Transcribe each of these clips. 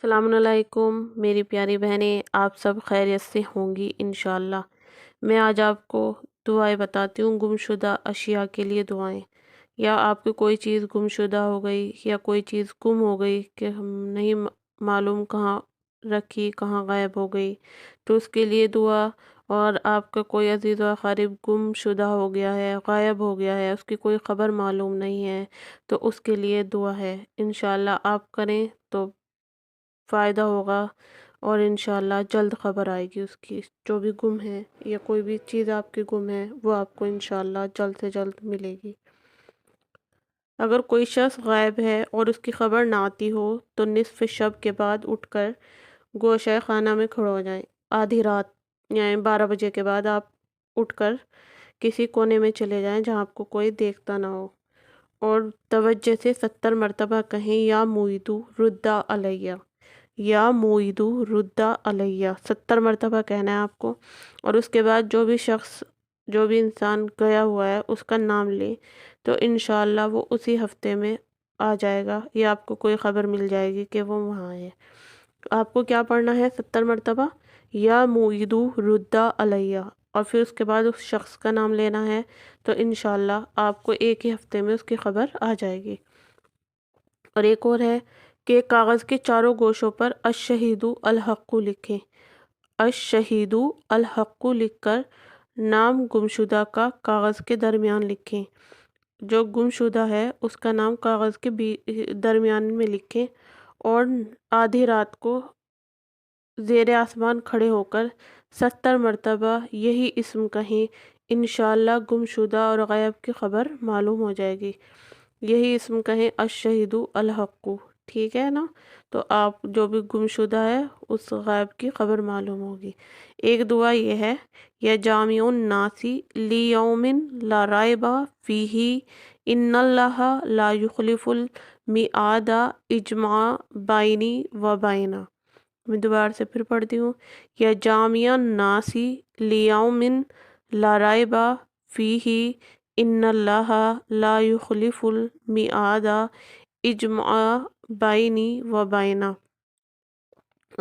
السلام علیکم میری پیاری بہنیں، آپ سب خیریت سے ہوں گی انشاءاللہ۔ میں آج آپ کو دعائیں بتاتی ہوں، گمشدہ اشیاء کے لیے دعائیں، یا آپ کی کوئی چیز گمشدہ ہو گئی یا کوئی چیز گم ہو گئی کہ ہم نہیں معلوم کہاں رکھی، کہاں غائب ہو گئی، تو اس کے لیے دعا۔ اور آپ کا کوئی عزیز و اقارب گم شدہ ہو گیا ہے، غائب ہو گیا ہے، اس کی کوئی خبر معلوم نہیں ہے، تو اس کے لیے دعا ہے۔ انشاءاللہ آپ کریں تو فائدہ ہوگا، اور انشاءاللہ جلد خبر آئے گی اس کی، جو بھی گم ہے یا کوئی بھی چیز آپ کی گم ہے وہ آپ کو انشاءاللہ جلد سے جلد ملے گی۔ اگر کوئی شخص غائب ہے اور اس کی خبر نہ آتی ہو تو نصف شب کے بعد اٹھ کر گوشہ خانہ میں کھڑے ہو جائیں۔ آدھی رات یعنی 12 بجے کے بعد آپ اٹھ کر کسی کونے میں چلے جائیں جہاں آپ کو کوئی دیکھتا نہ ہو، اور توجہ سے 70 مرتبہ کہیں یا موعدو ردہ علیہ، یا موعدو ردہ علیہ، 70 مرتبہ کہنا ہے آپ کو۔ اور اس کے بعد جو بھی شخص، جو بھی انسان گیا ہوا ہے اس کا نام لے تو انشاءاللہ وہ اسی ہفتے میں آ جائے گا، یا آپ کو کوئی خبر مل جائے گی کہ وہ وہاں ہے۔ آپ کو کیا پڑھنا ہے 70 مرتبہ؟ یا موعدو ردہ علیہ، اور پھر اس کے بعد اس شخص کا نام لینا ہے، تو انشاءاللہ آپ کو ایک ہی ہفتے میں اس کی خبر آ جائے گی۔ اور ایک اور ہے کہ کاغذ کے چاروں گوشوں پر الشہید الحق لکھیں۔ الشہید الحق لکھ کر نام گمشدہ کا کاغذ کے درمیان لکھیں۔ جو گمشدہ ہے اس کا نام کاغذ کے درمیان میں لکھیں، اور آدھی رات کو زیر آسمان کھڑے ہو کر 70 مرتبہ یہی اسم کہیں، انشاءاللہ گمشدہ اور غائب کی خبر معلوم ہو جائے گی۔ یہی اسم کہیں، الشہید الحق، ٹھیک ہے نا؟ تو آپ جو بھی گمشدہ ہے اس غائب کی خبر معلوم ہوگی۔ ایک دعا یہ ہے، یا جامع الناس لیوم لا ریب فیہ ان اللہ لا یخلف المیعاد اجمع بینی و بینا۔ میں دوبارہ سے پھر پڑھتی ہوں، یا جامع الناس لیوم لا ریب فیہ ان اللہ لا یخلف المیعاد اجمع بینی و بینا۔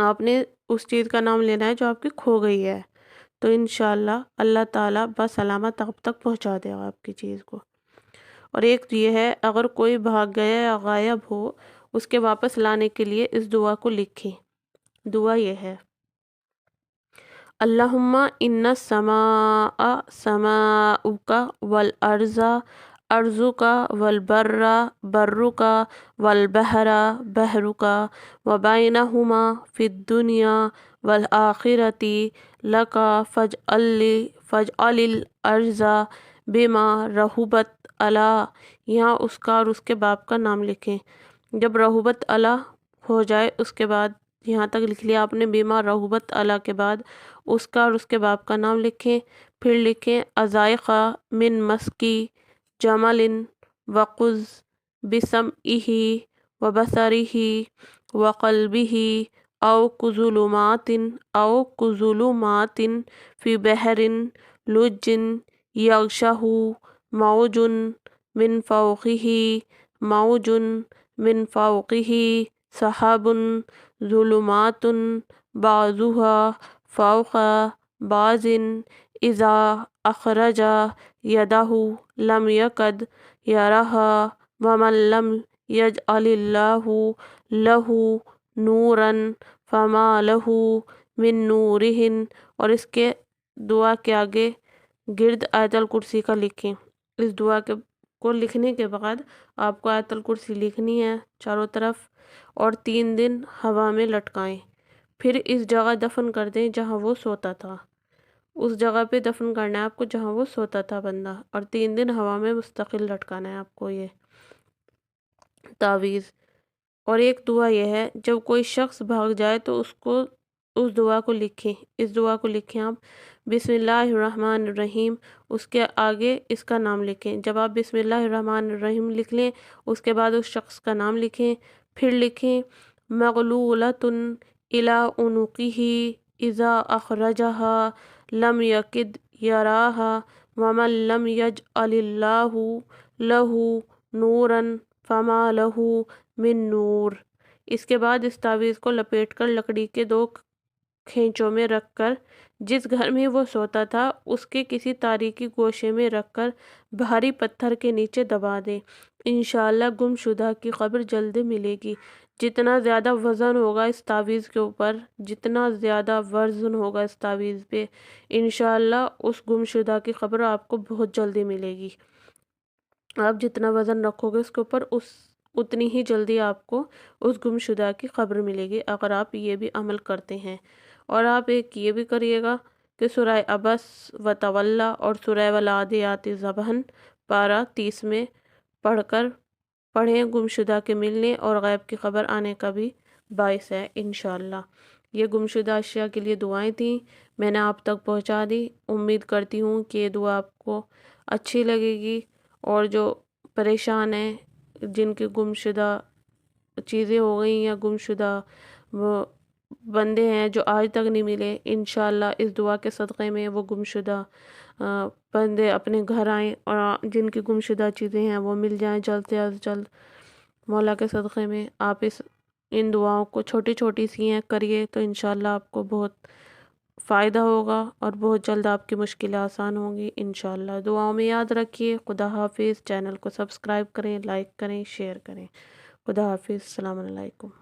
آپ نے اس چیز کا نام لینا ہے جو آپ کی کھو گئی ہے، تو انشاءاللہ اللہ تعالیٰ بسلامت آپ تک پہنچا دے گا آپ کی چیز کو۔ اور ایک یہ ہے، اگر کوئی بھاگ گیا یا غائب ہو، اس کے واپس لانے کے لیے اس دعا کو لکھیں۔ دعا یہ ہے، اللہم ان السماء سماؤک والارض ارضک والبر برک والبحر بحرک وبینہما فی الدنیا والآخرۃ لک فاجعل الارض بما رحبت علی۔ یہاں اس کا اور اس کے باپ کا نام لکھیں۔ جب رحبت علی ہو جائے اس کے بعد یہاں تک لکھ لیا آپ نے، بیما رحبت علی کے بعد اس کا اور اس کے باپ کا نام لکھیں۔ پھر لکھیں اذائقہ من مسکی جمل وقز بسمعہ وبصرہ وقلبہ او کظلمات فی بحر لج یغشہ موج من فوقہ سحاب ظلمات بعضها فوق بعض اذا اخرج یدہ لم یکد یرہا ومن لم یجعل اللہ لہ نورا فما لہ من نورہ۔ اور اس کے دعا کے آگے گرد آیت الکرسی کا لکھیں۔ اس دعا کو لکھنے کے بعد آپ کو آیت الکرسی لکھنی ہے چاروں طرف، اور 3 دن ہوا میں لٹکائیں۔ پھر اس جگہ دفن کر دیں جہاں وہ سوتا تھا، اس جگہ پہ دفن کرنا ہے آپ کو جہاں وہ سوتا تھا بندہ، اور 3 دن ہوا میں مستقل لٹکانا ہے آپ کو یہ تعویذ۔ اور ایک دعا یہ ہے، جب کوئی شخص بھاگ جائے تو اس دعا کو لکھیں۔ اس دعا کو لکھیں آپ، بسم اللہ الرحمن الرحیم، اس کے آگے اس کا نام لکھیں۔ جب آپ بسم اللہ الرحمن الرحیم لکھ لیں اس کے بعد اس شخص کا نام لکھیں۔ پھر لکھیں مغلولۃ الی عنقہ اذا اخرجہا لم یکد یراہا ومن لم یجعل اللہ لہ نورا فما لہ من نور۔ اس کے بعد اس تعویذ کو لپیٹ کر لکڑی کے 2 کھینچوں میں رکھ کر جس گھر میں وہ سوتا تھا اس کے کسی تاریکی گوشے میں رکھ کر بھاری پتھر کے نیچے دبا دیں۔ انشاءاللہ گمشدہ کی خبر جلد ملے گی۔ جتنا زیادہ وزن ہوگا اس تعویذ کے اوپر، جتنا زیادہ وزن ہوگا اس تعویذ پہ، انشاءاللہ اس گمشدہ کی خبر آپ کو بہت جلدی ملے گی۔ آپ جتنا وزن رکھو گے اس کے اوپر اتنی ہی جلدی آپ کو اس گمشدہ کی خبر ملے گی، اگر آپ یہ بھی عمل کرتے ہیں۔ اور آپ ایک یہ بھی کریے گا کہ سورہ عبس و تولا اور سورہ والعادیات ضبحا پارہ 30 میں پڑھیں، گمشدہ کے ملنے اور غیب کی خبر آنے کا بھی باعث ہے انشاءاللہ۔ یہ گمشدہ اشیاء کے لیے دعائیں تھیں، میں نے آپ تک پہنچا دی۔ امید کرتی ہوں کہ یہ دعا آپ کو اچھی لگے گی، اور جو پریشان ہیں، جن کی گمشدہ چیزیں ہو گئیں یا گمشدہ وہ بندے ہیں جو آج تک نہیں ملے، انشاءاللہ اس دعا کے صدقے میں وہ گمشدہ بندے اپنے گھر آئیں اور جن کی گمشدہ چیزیں ہیں وہ مل جائیں جلد سے جلد۔ مولا کے صدقے میں آپ ان دعاؤں کو چھوٹی چھوٹی سی ہیں کریے تو انشاءاللہ آپ کو بہت فائدہ ہوگا اور بہت جلد آپ کی مشکلیں آسان ہوں گی انشاءاللہ۔ دعاؤں میں یاد رکھیے۔ خدا حافظ۔ چینل کو سبسکرائب کریں، لائک کریں، شیئر کریں۔ خدا حافظ۔ السلام علیکم۔